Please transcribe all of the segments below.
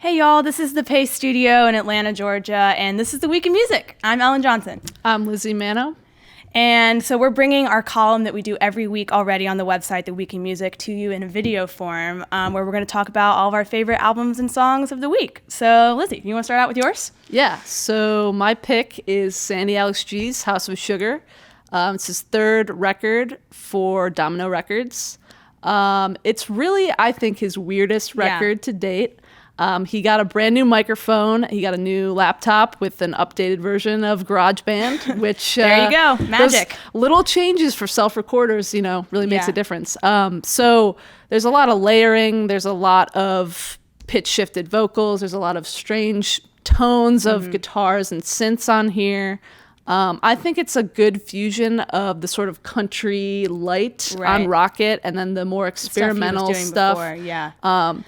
Hey y'all, this is the Pace Studio in Atlanta, Georgia, and this is the Week in Music. I'm Ellen Johnson. I'm Lizzie Manno. And so we're bringing our column that we do every week already on the website, The Week in Music, to you in a video form, where we're going to talk about all of our favorite albums and songs of the week. So Lizzie, you want to start out with yours? Yeah, so my pick is Sandy Alex G's House of Sugar. It's his third record for Domino Records. It's really, I think, his weirdest record to date. He got a brand new microphone. He got a new laptop with an updated version of GarageBand, which there you go, magic. Little changes for self-recorders, really makes a difference. So there's a lot of layering. There's a lot of pitch-shifted vocals. There's a lot of strange tones of guitars and synths on here. I think it's a good fusion of the sort of country light on Rocket and then the more experimental stuff. Before,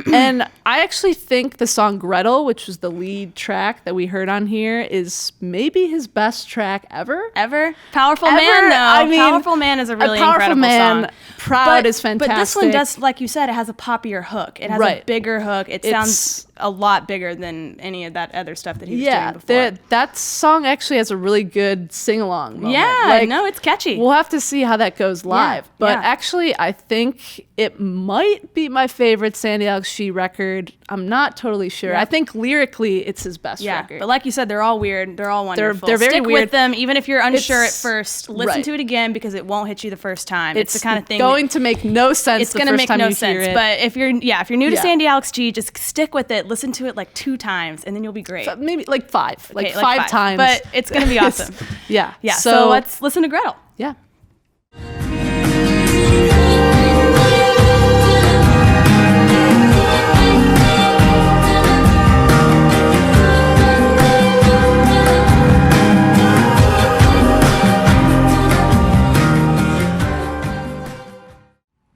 and I actually think the song Gretel, which was the lead track that we heard on here, is maybe his best track ever. Powerful Man, though. I mean, Powerful Man is a really incredible song. Proud is fantastic. But this one does, like you said, it has a poppier hook. It has a bigger hook. It sounds a lot bigger than any of that other stuff that he was doing before. That song actually has a really good sing-along moment. Yeah, it's catchy. We'll have to see how that goes live. But actually, I think it might be my favorite Sandy Alex G record. I'm not totally sure. I think lyrically, it's his best record. But like you said, they're all weird. They're all wonderful. They're very Stick weird. with them, even if you're unsure at first. Listen to it again because it won't hit you the first time. It's the kind of thing going to make no sense. It's going to make no sense. But if you're new to Sandy Alex G, just stick with it. Listen to it like 2 times, and then you'll be great. Maybe like 5, like five times. But it's going to be awesome. Yeah. So let's listen to Gretel. Yeah.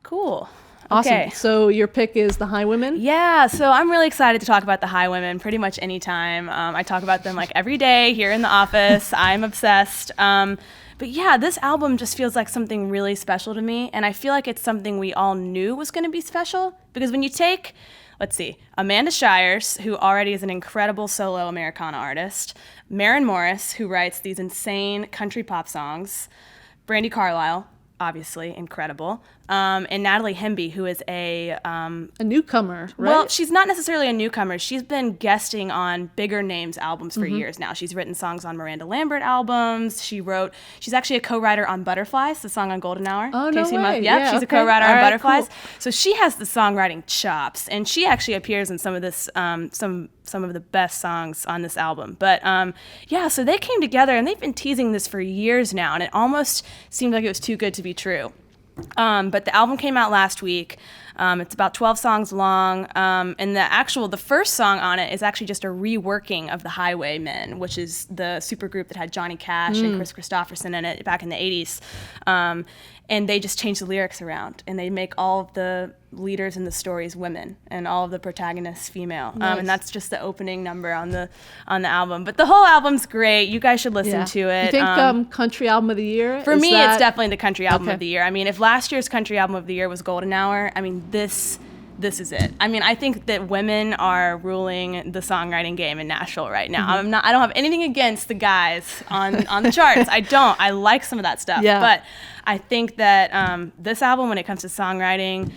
Cool. Awesome. Okay. So your pick is the Highwomen? Yeah, so I'm really excited to talk about the Highwomen pretty much anytime. I talk about them like every day here in the office. I'm obsessed. But yeah, this album just feels like something really special to me, and I feel like it's something we all knew was going to be special, because when you take, let's see, Amanda Shires, who already is an incredible solo Americana artist, Maren Morris, who writes these insane country pop songs, Brandi Carlile, obviously incredible, and Natalie Hemby, who is a newcomer, right? Well, she's not necessarily a newcomer. She's been guesting on bigger names albums for years now. She's written songs on Miranda Lambert albums. She's actually a co-writer on Butterflies, the song on Golden Hour. Oh, no way. She's a co-writer on Butterflies. Cool. So she has the songwriting chops, and she actually appears in some of this, some of the best songs on this album. But so they came together, and they've been teasing this for years now, and it almost seemed like it was too good to be true. But the album came out last week. It's about 12 songs long, and the first song on it is actually just a reworking of the Highwaymen, which is the supergroup that had Johnny Cash and Chris Christopherson in it back in the 80s. And they just changed the lyrics around, and they make all of the leaders in the stories women and all of the protagonists female. Nice. And that's just the opening number on the album. But the whole album's great. You guys should listen to it. You think country album of the year? For me, it's definitely the country album of the year. I mean, if last year's country album of the year was Golden Hour, I mean, this is it. I mean, I think that women are ruling the songwriting game in Nashville right now. I don't have anything against the guys on the charts. I don't. I like some of that stuff. Yeah. But I think that this album, when it comes to songwriting,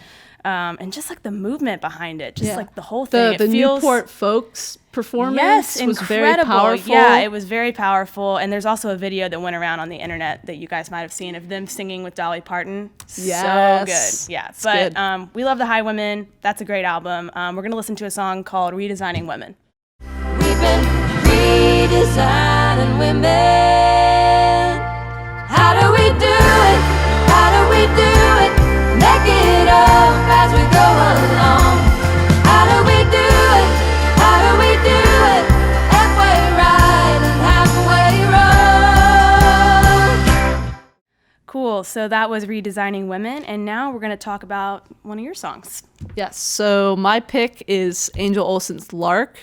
and just like the movement behind it, just like the whole thing. The Newport Folks performance was very powerful. Yeah, it was very powerful. And there's also a video that went around on the internet that you guys might have seen of them singing with Dolly Parton. Yes. So good. Yeah. But we love the Highwomen. That's a great album. We're going to listen to a song called Redesigning Women. We've been redesigning women. How do we do it? How do we do it? Make it up as we go along. How do we do it? How do we do it? Halfway right and halfway wrong. Cool. So that was Redesigning Women, and now we're going to talk about one of your songs. Yes. So my pick is Angel Olsen's Lark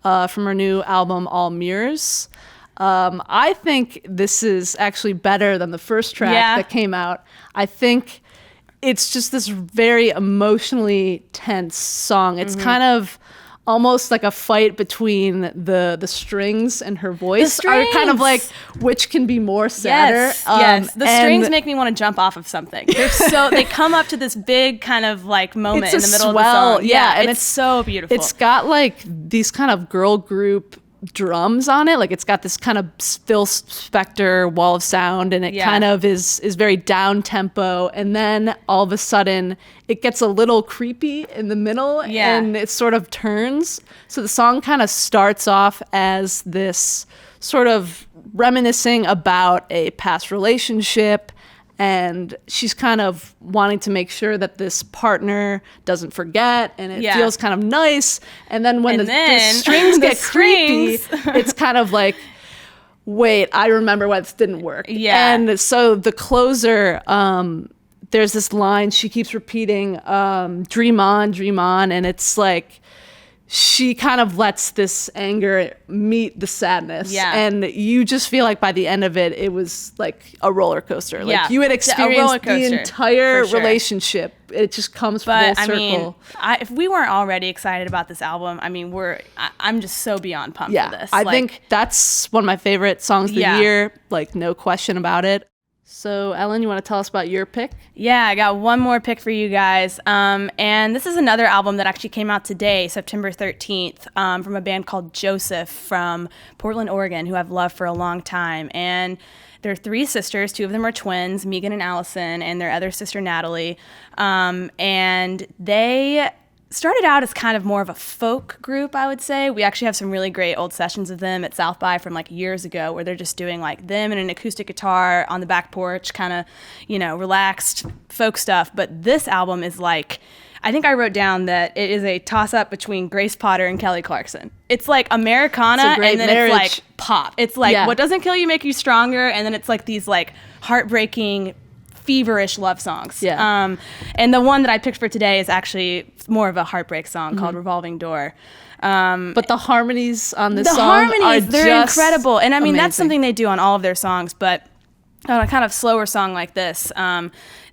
from her new album All Mirrors. I think this is actually better than the first track that came out. I think it's just this very emotionally tense song. It's kind of almost like a fight between the strings and her voice are kind of like which can be more sadder. Yes. The strings make me want to jump off of something. They come up to this big kind of like moment in the middle of the song. Yeah, and it's so beautiful. It's got like these kind of girl group drums on it. Like it's got this kind of Phil Spector wall of sound, and it kind of is very down tempo, and then all of a sudden it gets a little creepy in the middle, and it sort of turns. So the song kind of starts off as this sort of reminiscing about a past relationship, and she's kind of wanting to make sure that this partner doesn't forget, and it feels kind of nice. And then when the strings get creepy, it's kind of like, wait, I remember what didn't work. Yeah. And so the closer, there's this line she keeps repeating, dream on, and it's like, she kind of lets this anger meet the sadness. Yeah. And you just feel like by the end of it, it was like a roller coaster. Like you had experienced the entire relationship. It just comes full circle. I mean, if we weren't already excited about this album, I mean, I'm just so beyond pumped for this. I think that's one of my favorite songs of the year. Like, no question about it. So, Ellen, you want to tell us about your pick? Yeah, I got one more pick for you guys. And this is another album that actually came out today, September 13th, from a band called Joseph from Portland, Oregon, who I've loved for a long time. And they're three sisters. Two of them are twins, Megan and Allison, and their other sister, Natalie. And they started out as kind of more of a folk group, I would say. We actually have some really great old sessions of them at South by from like years ago, where they're just doing like them and an acoustic guitar on the back porch, kind of, relaxed folk stuff. But this album is like, I think I wrote down that it is a toss-up between Grace Potter and Kelly Clarkson. It's like Americana, and then it's like pop. It's like what doesn't kill you make you stronger, and then it's like these like heartbreaking, feverish love songs. And the one that I picked for today is actually more of a heartbreak song called Revolving Door. But the harmonies on this song they're incredible. And I mean, amazing. That's something they do on all of their songs, but on a kind of slower song like this,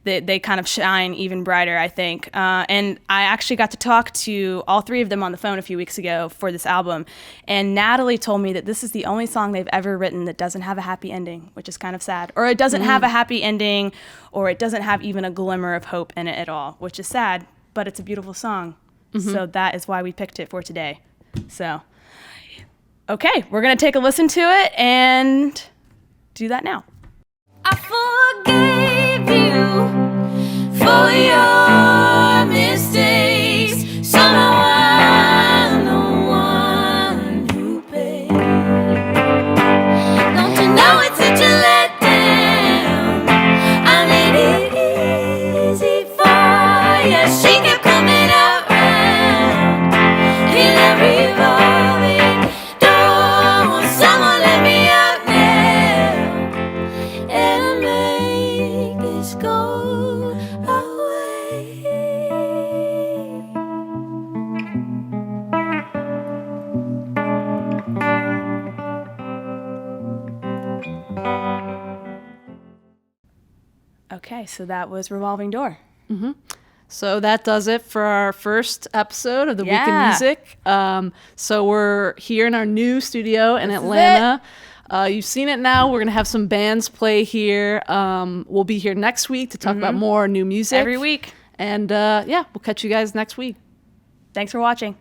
they kind of shine even brighter, I think. And I actually got to talk to all three of them on the phone a few weeks ago for this album. And Natalie told me that this is the only song they've ever written that doesn't have a happy ending, which is kind of sad. Or it doesn't have a happy ending, or it doesn't have even a glimmer of hope in it at all, which is sad, but it's a beautiful song. So that is why we picked it for today. So, okay, we're going to take a listen to it and do that now. I forgave you for your mistakes. Somehow I'm the one who pays. Don't you know it's such a letdown? I made it easy for you. She kept coming around in a revolving door. Someone let me out now and make this go away. Okay, so that was Revolving Door. So that does it for our first episode of the Week in Music. So we're here in our new studio in Atlanta. You've seen it now. We're going to have some bands play here. We'll be here next week to talk about more new music. Every week. And we'll catch you guys next week. Thanks for watching.